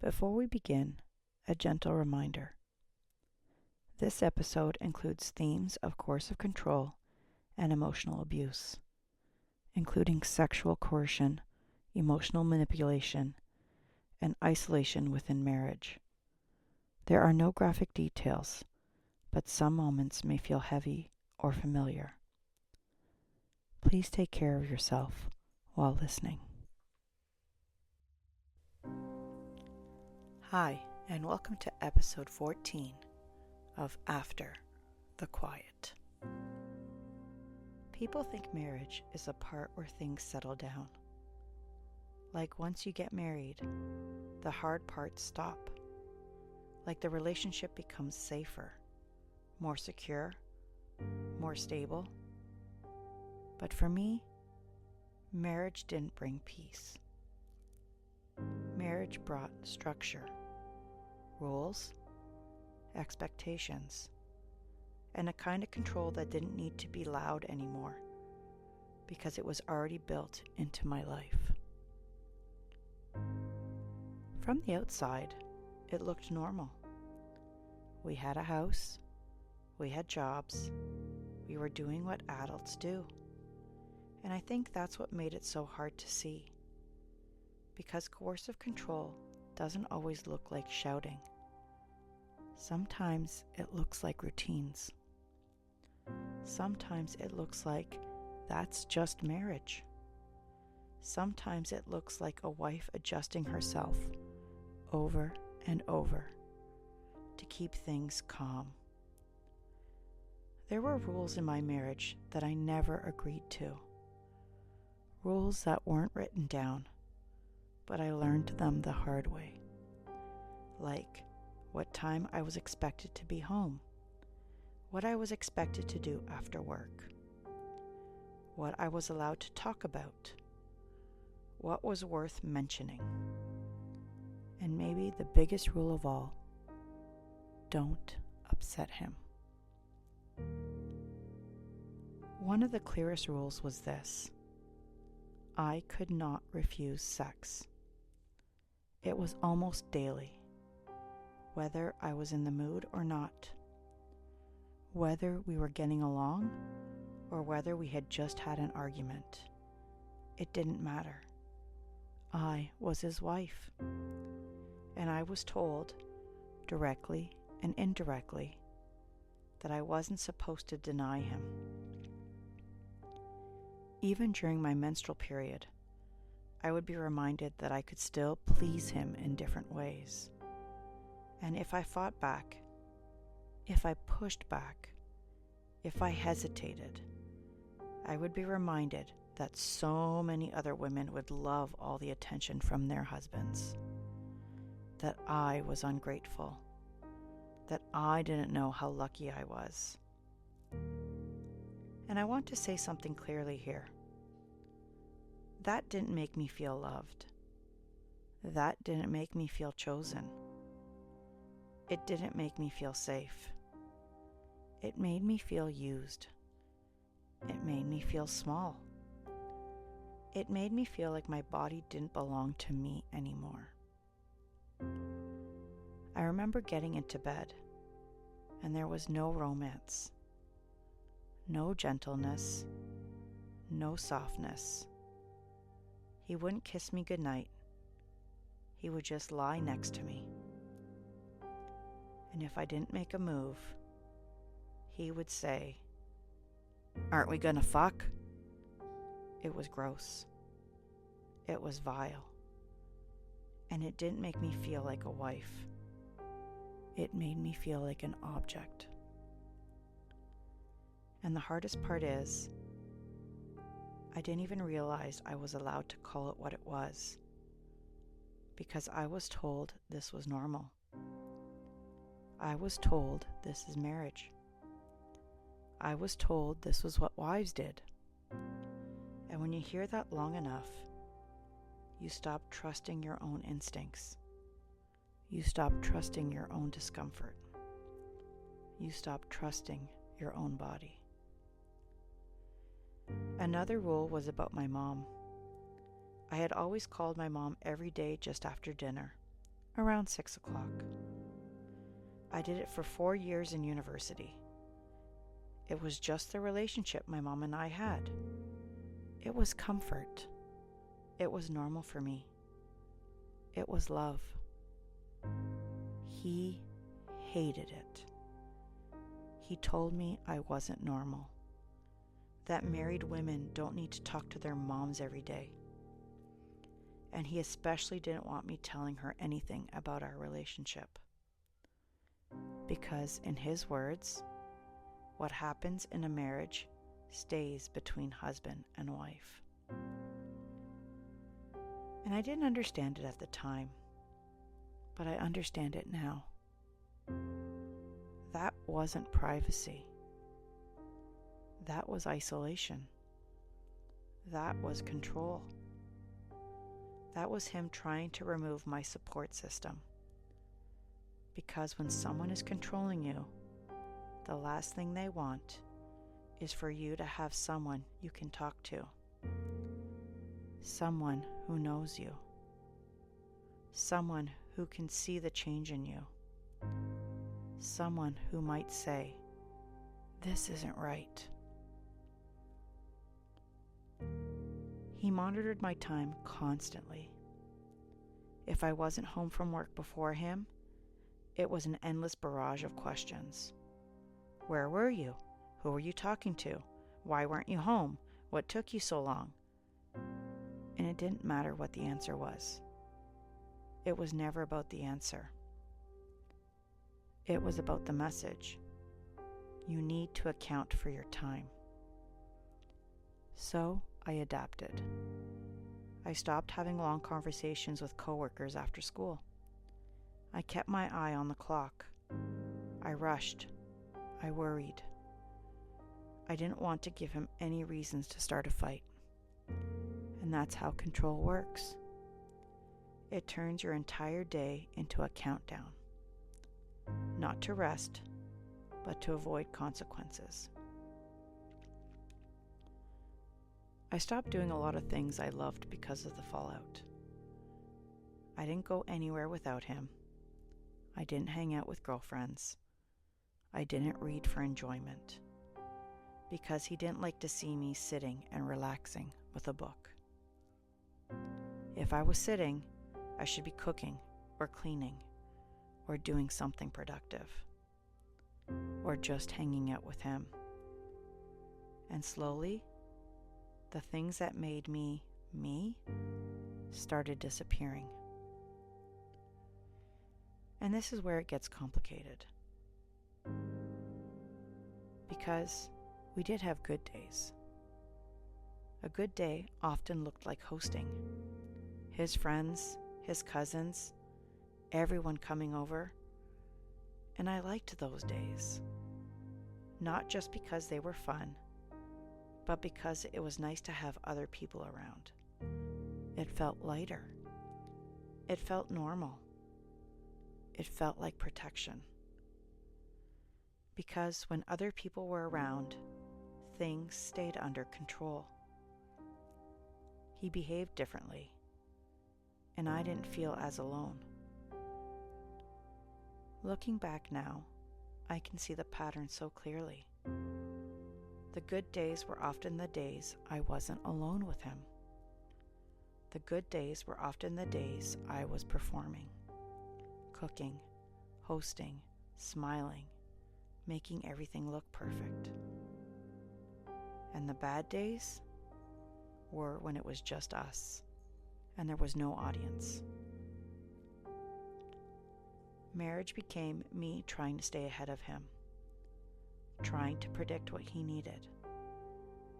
Before we begin, a gentle reminder. This episode includes themes of coercive control and emotional abuse, including sexual coercion, emotional manipulation, and isolation within marriage. There are no graphic details, but some moments may feel heavy or familiar. Please take care of yourself while listening. Hi, and welcome to episode 14 of After the Quiet. People think marriage is a part where things settle down. Like once you get married, the hard parts stop. Like the relationship becomes safer, more secure, more stable. But for me, marriage didn't bring peace. Marriage brought structure, rules, expectations, and a kind of control that didn't need to be loud anymore because it was already built into my life. From the outside, it looked normal. We had a house, we had jobs, we were doing what adults do. And I think that's what made it so hard to see. Because coercive control doesn't always look like shouting. Sometimes it looks like routines. Sometimes it looks like that's just marriage. Sometimes it looks like a wife adjusting herself over and over to keep things calm. There were rules in my marriage that I never agreed to. Rules that weren't written down, but I learned them the hard way. Like what time I was expected to be home, what I was expected to do after work, what I was allowed to talk about, what was worth mentioning, and maybe the biggest rule of all, don't upset him. One of the clearest rules was this: I could not refuse sex. It was almost daily, whether I was in the mood or not, whether we were getting along or whether we had just had an argument. It didn't matter. I was his wife, and I was told, directly and indirectly, that I wasn't supposed to deny him. Even during my menstrual period, I would be reminded that I could still please him in different ways. And if I fought back, if I pushed back, if I hesitated, I would be reminded that so many other women would love all the attention from their husbands, that I was ungrateful, that I didn't know how lucky I was. And I want to say something clearly here. That didn't make me feel loved. That didn't make me feel chosen. It didn't make me feel safe. It made me feel used. It made me feel small. It made me feel like my body didn't belong to me anymore. I remember getting into bed, and there was no romance, no gentleness, no softness. He wouldn't kiss me goodnight. He would just lie next to me. And if I didn't make a move, he would say, "Aren't we gonna fuck?" It was gross. It was vile. And it didn't make me feel like a wife. It made me feel like an object. And the hardest part is, I didn't even realize I was allowed to call it what it was, because I was told this was normal. I was told this is marriage. I was told this was what wives did. And when you hear that long enough, you stop trusting your own instincts. You stop trusting your own discomfort. You stop trusting your own body. Another rule was about my mom. I had always called my mom every day just after dinner, around 6 o'clock. I did it for 4 years in university. It was just the relationship my mom and I had. It was comfort. It was normal for me. It was love. He hated it. He told me I wasn't normal, that married women don't need to talk to their moms every day. And he especially didn't want me telling her anything about our relationship. Because, in his words, what happens in a marriage stays between husband and wife. And I didn't understand it at the time, but I understand it now. That wasn't privacy. That was isolation. That was control. That was him trying to remove my support system. Because when someone is controlling you, the last thing they want is for you to have someone you can talk to. Someone who knows you. Someone who can see the change in you. Someone who might say, "This isn't right." He monitored my time constantly. If I wasn't home from work before him, it was an endless barrage of questions. Where were you? Who were you talking to? Why weren't you home? What took you so long? And it didn't matter what the answer was. It was never about the answer. It was about the message. You need to account for your time. So I adapted. I stopped having long conversations with coworkers after school. I kept my eye on the clock. I rushed. I worried. I didn't want to give him any reasons to start a fight. And that's how control works. It turns your entire day into a countdown. Not to rest, but to avoid consequences. I stopped doing a lot of things I loved because of the fallout. I didn't go anywhere without him. I didn't hang out with girlfriends. I didn't read for enjoyment. Because he didn't like to see me sitting and relaxing with a book. If I was sitting, I should be cooking or cleaning or doing something productive or just hanging out with him. And slowly, the things that made me me started disappearing. And this is where it gets complicated. Because we did have good days. A good day often looked like hosting. His friends, his cousins, everyone coming over. And I liked those days. Not just because they were fun, but because it was nice to have other people around. It felt lighter. It felt normal. It felt like protection. Because when other people were around, things stayed under control. He behaved differently, and I didn't feel as alone. Looking back now, I can see the pattern so clearly. The good days were often the days I wasn't alone with him. The good days were often the days I was performing, cooking, hosting, smiling, making everything look perfect. And the bad days were when it was just us and there was no audience. Marriage became me trying to stay ahead of him, trying to predict what he needed,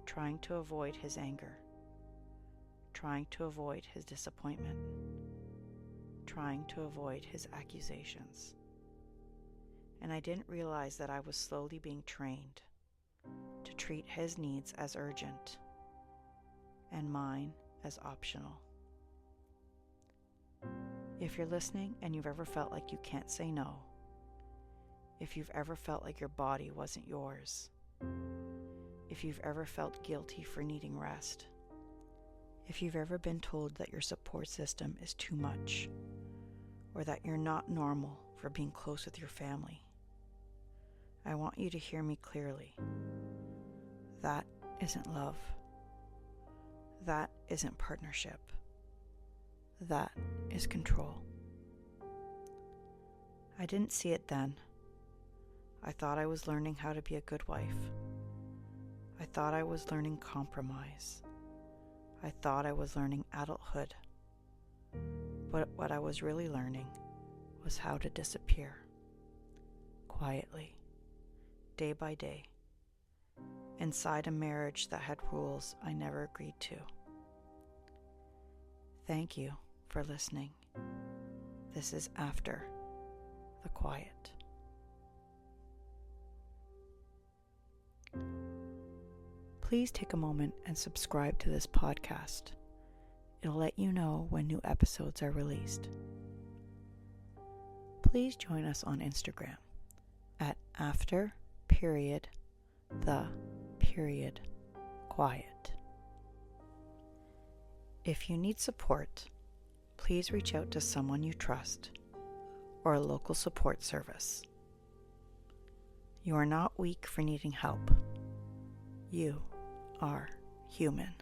trying to avoid his anger, trying to avoid his disappointment, trying to avoid his accusations. And I didn't realize that I was slowly being trained to treat his needs as urgent and mine as optional. If you're listening and you've ever felt like you can't say no, if you've ever felt like your body wasn't yours, if you've ever felt guilty for needing rest, if you've ever been told that your support system is too much, or that you're not normal for being close with your family. I want you to hear me clearly. That isn't love. That isn't partnership. That is control. I didn't see it then. I thought I was learning how to be a good wife. I thought I was learning compromise. I thought I was learning adulthood. But what I was really learning was how to disappear. Quietly, day by day, inside a marriage that had rules I never agreed to. Thank you for listening. This is After the Quiet. Please take a moment and subscribe to this podcast. It'll let you know when new episodes are released. Please join us on Instagram at after.the.quiet. If you need support, please reach out to someone you trust or a local support service. You are not weak for needing help. You are human.